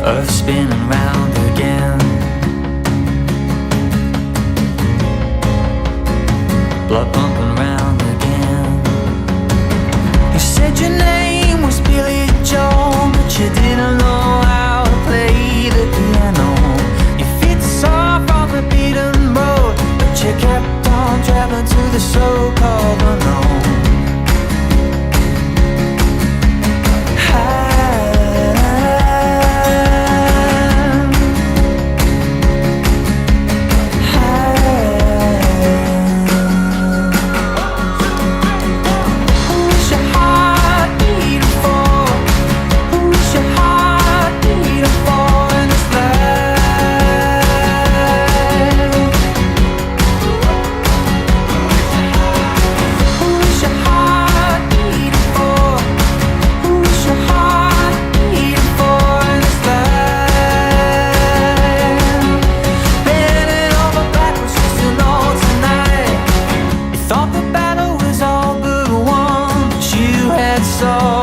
Earth spinning round again. Blood pumping round again. You said your name was Billy Joel, but you didn't know how to play the piano. Your feet soft off the beaten road, but you kept on traveling to the so-called unknown. Thought the battle was all but won, but you had so